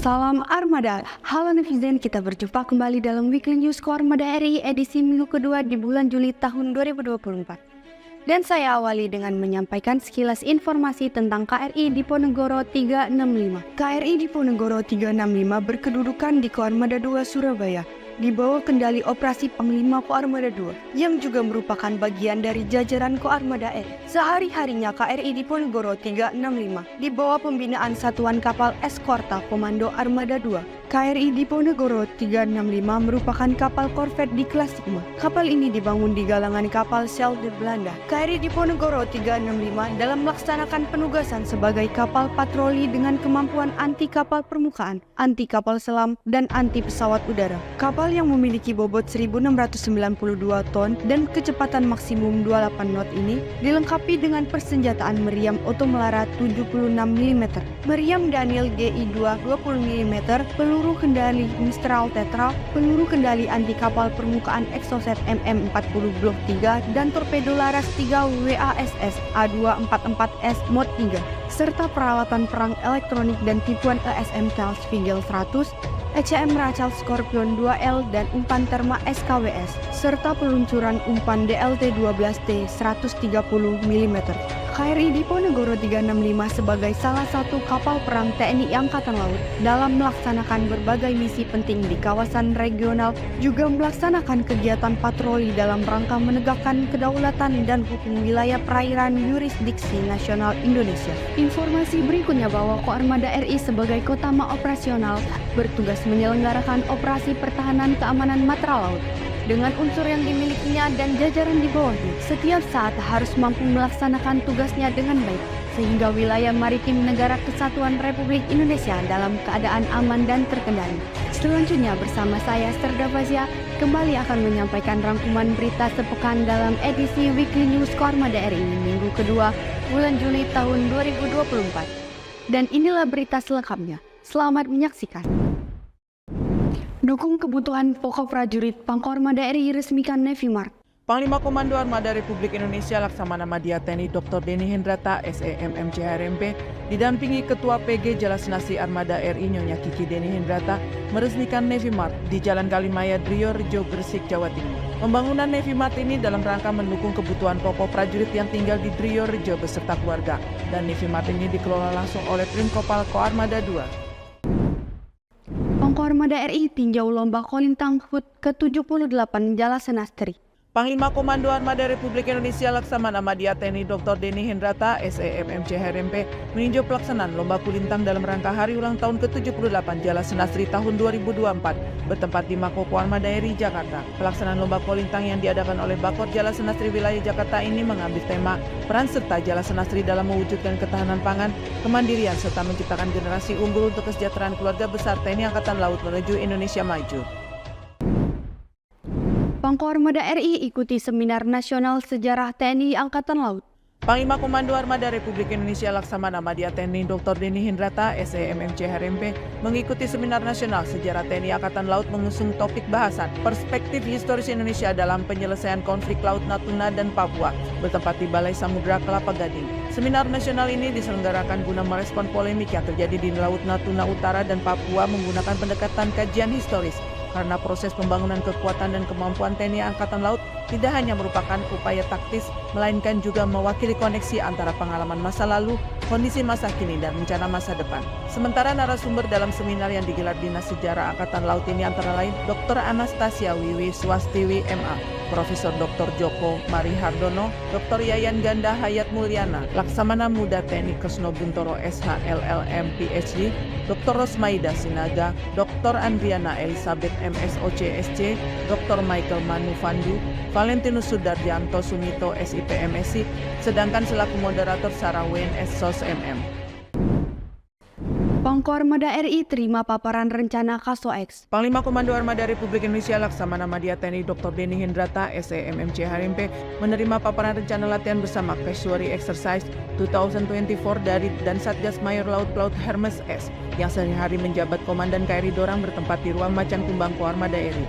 Salam Armada. Halo netizen, kita berjumpa kembali dalam Weekly News Armada RI edisi minggu kedua di bulan Juli tahun 2024. Dan saya awali dengan menyampaikan sekilas informasi tentang KRI Diponegoro 365. KRI Diponegoro 365 berkedudukan di Koarmada 2 Surabaya, di bawah kendali operasi Panglima Koarmada 2, yang juga merupakan bagian dari jajaran Koarmada RI. Sehari-harinya KRI Diponegoro 365 di bawah pembinaan Satuan Kapal Eskorta Komando Armada 2. KRI Diponegoro 365 merupakan kapal korvet di kelas Sigma. Kapal ini dibangun di galangan kapal Shell di Belanda. KRI Diponegoro 365 dalam melaksanakan penugasan sebagai kapal patroli dengan kemampuan anti kapal permukaan, anti kapal selam, dan anti pesawat udara. Kapal yang memiliki bobot 1692 ton dan kecepatan maksimum 28 knot ini dilengkapi dengan persenjataan meriam otomelara 76 mm, meriam Daniel GI2 20 mm, peluru kendali Mistral Tetra, peluru kendali anti kapal permukaan Exocet MM40 Blok 3, dan torpedo laras 3 WASS A244S Mod 3, serta peralatan perang elektronik dan tipuan ESM Charles Vigil 100, ECM Rachel Scorpion 2L dan umpan Therma SKWS, serta peluncuran umpan DLT-12T 130 mm. KRI Diponegoro 365 sebagai salah satu kapal perang TNI Angkatan Laut dalam melaksanakan berbagai misi penting di kawasan regional, juga melaksanakan kegiatan patroli dalam rangka menegakkan kedaulatan dan hukum wilayah perairan yurisdiksi nasional Indonesia. Informasi berikutnya bahwa Koarmada RI sebagai kotama operasional bertugas menyelenggarakan operasi pertahanan keamanan matra laut dengan unsur yang dimilikinya dan jajaran di bawahnya. Setiap saat harus mampu melaksanakan tugasnya dengan baik, sehingga wilayah maritim negara kesatuan Republik Indonesia dalam keadaan aman dan terkendali. Selanjutnya bersama saya Serda Fazia kembali akan menyampaikan rangkuman berita sepekan dalam edisi Weekly News Koarmada RI minggu kedua bulan Juli tahun 2024. Dan inilah berita selengkapnya. Selamat menyaksikan. Dukung kebutuhan pokok prajurit, Pangkoarmada RI resmikan Navy Mart. Panglima Komando Armada Republik Indonesia Laksamana Madya TNI Dr. Denny Hendrata SEMMC HRMP didampingi Ketua PG Jalasnasi Armada RI Nyonya Kiki Denny Hendrata meresmikan Navy Mart di Jalan Kalimaya, Driorejo, Gresik, Jawa Timur. Pembangunan Navy Mart ini dalam rangka mendukung kebutuhan pokok prajurit yang tinggal di Driorejo beserta keluarga, dan Navy Mart ini dikelola langsung oleh Trim Kopal Koarmada 2. Pangkoarmada RI tinjau lomba kolintang HUT ke-78 Jalasenastri. Panglima Komando Armada Republik Indonesia Laksamana Madya TNI Dr. Denny Hendrata SEMMC HRMP meninjau pelaksanaan lomba kulintang dalam rangka hari ulang tahun ke-78 Jalasenastri tahun 2024 bertempat di Mako Koarmada RI Jakarta. Pelaksanaan lomba kolintang yang diadakan oleh Bakor Jalasenastri Wilayah Jakarta ini mengambil tema peran serta Jalasenastri dalam mewujudkan ketahanan pangan, kemandirian serta menciptakan generasi unggul untuk kesejahteraan keluarga besar TNI Angkatan Laut menuju Indonesia Maju. Pangkoarmada RI ikuti Seminar Nasional Sejarah TNI Angkatan Laut. Panglima Komando Armada Republik Indonesia Laksamana Madya TNI Dr. Denny Hendrata SEMMC HRMP mengikuti Seminar Nasional Sejarah TNI Angkatan Laut mengusung topik bahasan Perspektif Historis Indonesia dalam Penyelesaian Konflik Laut Natuna dan Papua bertempat di Balai Samudra Kelapa Gading. Seminar nasional ini diselenggarakan guna merespon polemik yang terjadi di Laut Natuna Utara dan Papua menggunakan pendekatan kajian historis. Karena proses pembangunan kekuatan dan kemampuan TNI Angkatan Laut tidak hanya merupakan upaya taktis, melainkan juga mewakili koneksi antara pengalaman masa lalu, kondisi masa kini, dan rencana masa depan. Sementara narasumber dalam seminar yang digelar Dinas Sejarah Angkatan Laut ini antara lain Dr. Anastasia Wiwi Swastiwi MA, Profesor Dr. Joko Marihardono, Dr. Yayan Ganda Hayat Mulyana, Laksamana Muda TNI Kresno Buntoro SH LLM PhD, Dr. Rosmaida Sinaga, Dr. Andriana Elizabeth MSOC SC, Dr. Michael Manufandu, Valentinus Sudarjanto Sumito SIP MSI, sedangkan selaku moderator Sarah WNS SOS MM. Pangkoarmada RI terima paparan rencana KASOEX. Panglima Komando Armada Republik Indonesia Laksamana Madya TNI Dr. Denny Hendrata SEMMC HRMP menerima paparan rencana latihan bersama Casuary Exercise 2024 dari dan Satgas Mayor Laut Pelaut Hermes S yang sehari-hari menjabat Komandan KRI Dorang bertempat di Ruang Macan Kumbang Koarmada RI.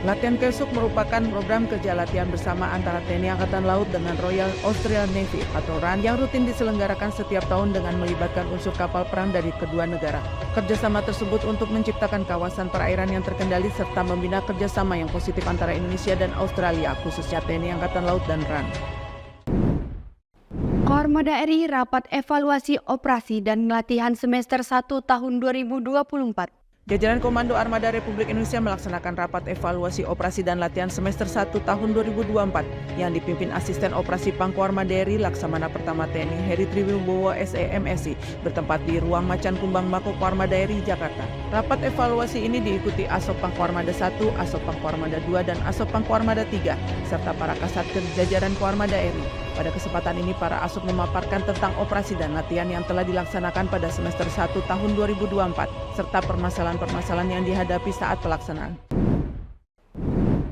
Latihan Kesuk merupakan program kerja latihan bersama antara TNI Angkatan Laut dengan Royal Australian Navy atau RAN yang rutin diselenggarakan setiap tahun dengan melibatkan unsur kapal perang dari kedua negara. Kerjasama tersebut untuk menciptakan kawasan perairan yang terkendali serta membina kerjasama yang positif antara Indonesia dan Australia, khususnya TNI Angkatan Laut dan RAN. Kormada RI rapat evaluasi operasi dan latihan semester 1 tahun 2024. Jajaran Komando Armada Republik Indonesia melaksanakan rapat evaluasi operasi dan latihan semester 1 tahun 2024 yang dipimpin Asisten Operasi Pangku Armada RI Laksamana Pertama TNI Heri Triwibowo SEMSI bertempat di Ruang Macan Kumbang Mako Armada RI Jakarta. Rapat evaluasi ini diikuti Asop Pangku Armada 1, Asop Pangku Armada 2, dan Asop Pangku Armada 3 serta para Kasatker jajaran Koarmada RI. Pada kesempatan ini, para ASOP memaparkan tentang operasi dan latihan yang telah dilaksanakan pada semester 1 tahun 2024, serta permasalahan-permasalahan yang dihadapi saat pelaksanaan.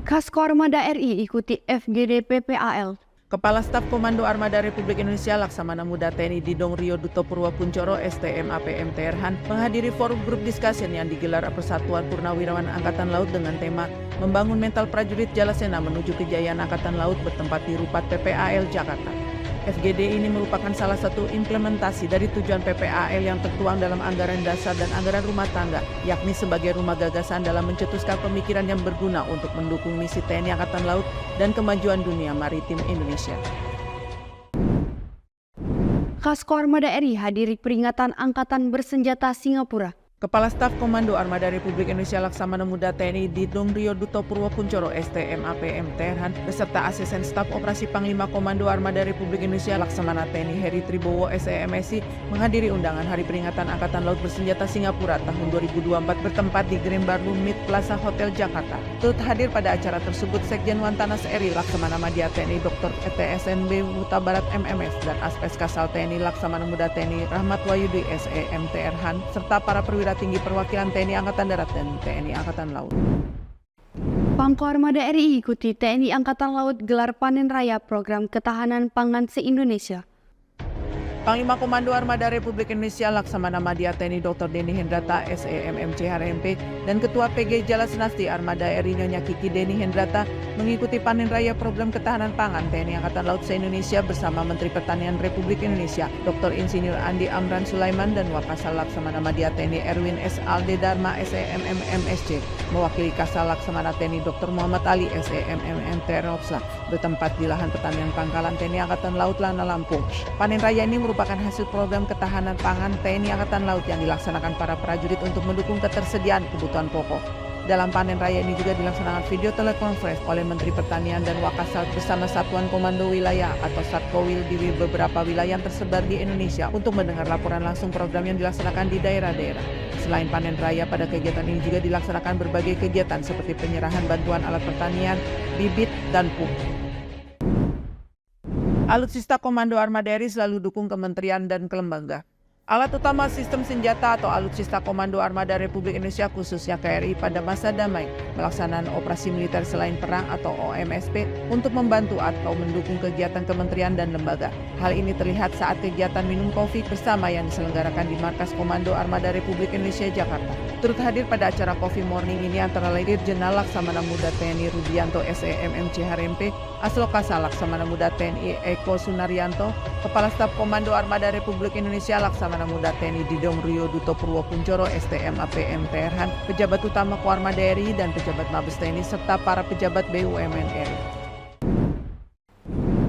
Kaskormada RI ikuti FGD PPAL. Kepala Staf Komando Armada Republik Indonesia Laksamana Muda TNI Didong Rio Duto Purwokuncoro STM APM Terhan menghadiri forum grup discussion yang digelar Persatuan Purnawirawan Angkatan Laut dengan tema Membangun Mental Prajurit Jalasena Menuju Kejayaan Angkatan Laut bertempat di Rupat PPAL Jakarta. FGD ini merupakan salah satu implementasi dari tujuan PPAL yang tertuang dalam anggaran dasar dan anggaran rumah tangga, yakni sebagai rumah gagasan dalam mencetuskan pemikiran yang berguna untuk mendukung misi TNI Angkatan Laut dan kemajuan dunia maritim Indonesia. Kaskormada RI hadiri peringatan Angkatan Bersenjata Singapura. Kepala Staf Komando Armada Republik Indonesia Laksamana Muda TNI Didong Rio Duto Purwokuncoro STM APM Terhan beserta Asisten Staf Operasi Panglima Komando Armada Republik Indonesia Laksamana TNI Heri Triwibowo SEMSI menghadiri undangan Hari Peringatan Angkatan Laut Bersenjata Singapura tahun 2024 bertempat di Grand Ballroom Mid Plaza Hotel Jakarta. Turut hadir pada acara tersebut Sekjen Wantanas RI Laksamana Madya TNI Dr. ETSNB Huta Barat MMS dan Aspes Kasal TNI Laksamana Muda TNI Rahmat Wayudi SEM Terhan serta para perwira tinggi perwakilan TNI Angkatan Darat dan TNI Angkatan Laut. Pangku Armada RI ikuti TNI Angkatan Laut gelar panen raya program ketahanan pangan se-Indonesia. Panglima Komando Armada Republik Indonesia Laksamana Madya TNI Dr. Deni Hendrata SEMMC HRMP dan Ketua PG Jalasenasti Armada RI Nyonya Kiki Deni Hendrata mengikuti panen raya program ketahanan pangan TNI Angkatan Laut se-Indonesia bersama Menteri Pertanian Republik Indonesia Dr. Insinyur Andi Amran Sulaiman dan Wakasal Laksamana Madya TNI Erwin S. Alde Dharma SEMMMSC mewakili Kasal Laksamana TNI Dr. Muhammad Ali SEMMM Teropsla bertempat di lahan pertanian Pangkalan TNI Angkatan Laut Lana Lampung. Panen raya ini merupakan hasil program ketahanan pangan TNI Angkatan Laut yang dilaksanakan para prajurit untuk mendukung ketersediaan kebutuhan pokok. Dalam panen raya ini juga dilaksanakan video telekonferensi oleh Menteri Pertanian dan Wakasal bersama Satuan Komando Wilayah atau Satkowil di beberapa wilayah yang tersebar di Indonesia untuk mendengar laporan langsung program yang dilaksanakan di daerah-daerah. Selain panen raya, pada kegiatan ini juga dilaksanakan berbagai kegiatan seperti penyerahan bantuan alat pertanian, bibit, dan pupuk. Alutsista Komando Armada RI selalu dukung kementerian dan kelembaga. Alat utama sistem senjata atau alutsista Komando Armada Republik Indonesia khususnya KRI pada masa damai melaksanakan operasi militer selain perang atau OMSP untuk membantu atau mendukung kegiatan kementerian dan lembaga. Hal ini terlihat saat kegiatan minum kopi bersama yang diselenggarakan di Markas Komando Armada Republik Indonesia Jakarta. Turut hadir pada acara Coffee Morning ini antara lain Dirjen Laksamana Muda TNI Rudianto SEMMC HRMP, Aslokasa Laksamana Muda TNI Eko Sunaryanto, Kepala Staf Komando Armada Republik Indonesia Laksamana Muda TNI Didong Rio Duto Purwokuncoro STM APM Terhan, pejabat utama Koarmada RI dan pejabat Mabes TNI serta para pejabat BUMN RI.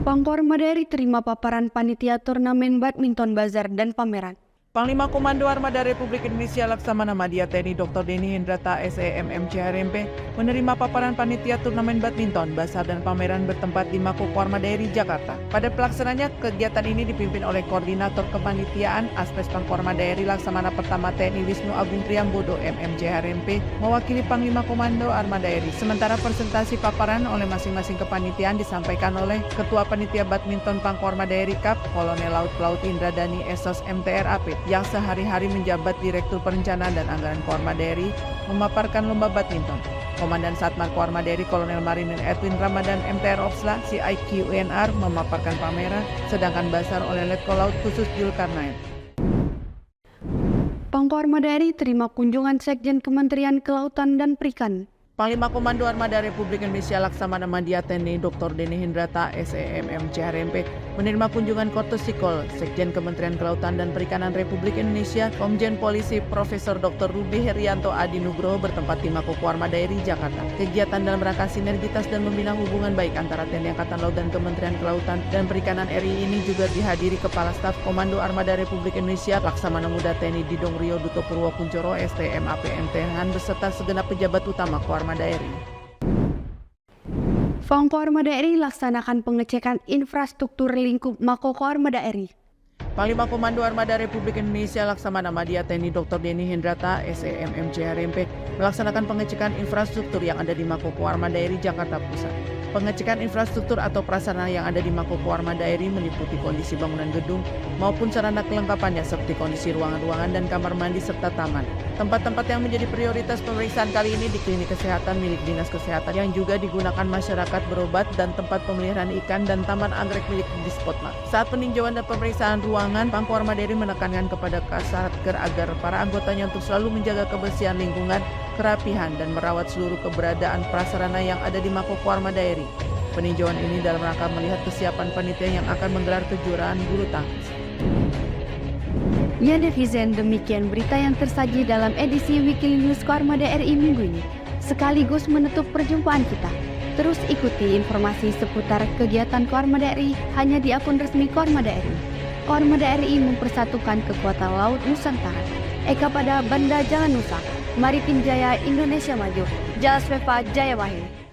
Pangku Armada RI terima paparan panitia turnamen badminton bazar dan pameran. Panglima Komando Armada Republik Indonesia Laksamana Madya TNI Dr. Deni Hendrata SEMMC HRMP menerima paparan panitia turnamen badminton, basar dan pameran bertempat di Mako Koarmada RI Jakarta. Pada pelaksananya, kegiatan ini dipimpin oleh Koordinator Kepanitiaan Aspes Pangkoarmada RI Laksamana Pertama TNI Wisnu Agung Triambodo MMC HRMP mewakili Panglima Komando Armada RI. Sementara presentasi paparan oleh masing-masing kepanitiaan disampaikan oleh Ketua Panitia Badminton Pangkoarmada RI Kap Kolonel Laut Laut Indra Dani Esos MTRAP yang sehari-hari menjabat Direktur Perencanaan dan Anggaran Koarmada RI memaparkan lomba badminton. Komandan Satmar Koarmada RI Kolonel Marinir Edwin Ramadan MTR Opsla CIQ UNR memaparkan pameran, sedangkan basar oleh Letkol Laut Khusus Julkarnain. Pangku Armada RI terima kunjungan Sekjen Kementerian Kelautan dan Perikanan. Panglima Komando Armada Republik Indonesia Laksamana Madya TNI Dr. Denny Hindrata SEMM CHRMP menerima kunjungan Kortosikol Sekjen Kementerian Kelautan dan Perikanan Republik Indonesia Komjen Polisi Profesor Dr. Ruby Herianto Adi Nugroho bertempat di Mako Kuarmada RI Jakarta. Kegiatan dalam rangka sinergitas dan membina hubungan baik antara TNI Angkatan Laut dan Kementerian Kelautan dan Perikanan RI ini juga dihadiri Kepala Staf Komando Armada Republik Indonesia Laksamana Muda TNI Didong Rio Duto Purwo Kuncoro STM APMT Han beserta segenap pejabat utama Kuarmada RI. Fangko Armada RI laksanakan pengecekan infrastruktur lingkup Mako Armada RI. Panglima Komando Armada Republik Indonesia Laksamana Madya TNI Dr. Denny Hindrata SEMM CHRMP melaksanakan pengecekan infrastruktur yang ada di Mako Armada RI Jakarta Pusat. Pengecekan infrastruktur atau prasarana yang ada di Mako Armada RI meliputi kondisi bangunan gedung maupun sarana kelengkapannya seperti kondisi ruangan-ruangan dan kamar mandi serta taman. Tempat-tempat yang menjadi prioritas pemeriksaan kali ini di klinik kesehatan milik Dinas Kesehatan yang juga digunakan masyarakat berobat dan tempat pemeliharaan ikan dan taman anggrek milik Dispotma. Saat peninjauan dan pemeriksaan ruangan, Pangko Armada RI menekankan kepada Kasatker agar para anggotanya untuk selalu menjaga kebersihan lingkungan, kerapihan, dan merawat seluruh keberadaan prasarana yang ada di Mako Armada RI. Peninjauan ini dalam rangka melihat kesiapan panitia yang akan menggelar kejuaraan bulu tangkis. Ya netizen, demikian berita yang tersaji dalam edisi Weekly News Armada RI minggu ini. Sekaligus menutup perjumpaan kita. Terus ikuti informasi seputar kegiatan Armada RI hanya di akun resmi Armada RI. Armada RI mempersatukan kekuatan laut Nusantara. Eka pada Banda Jalan Nusa, Maritim Jaya Indonesia Maju, Jalas Veva Jaya Wahid.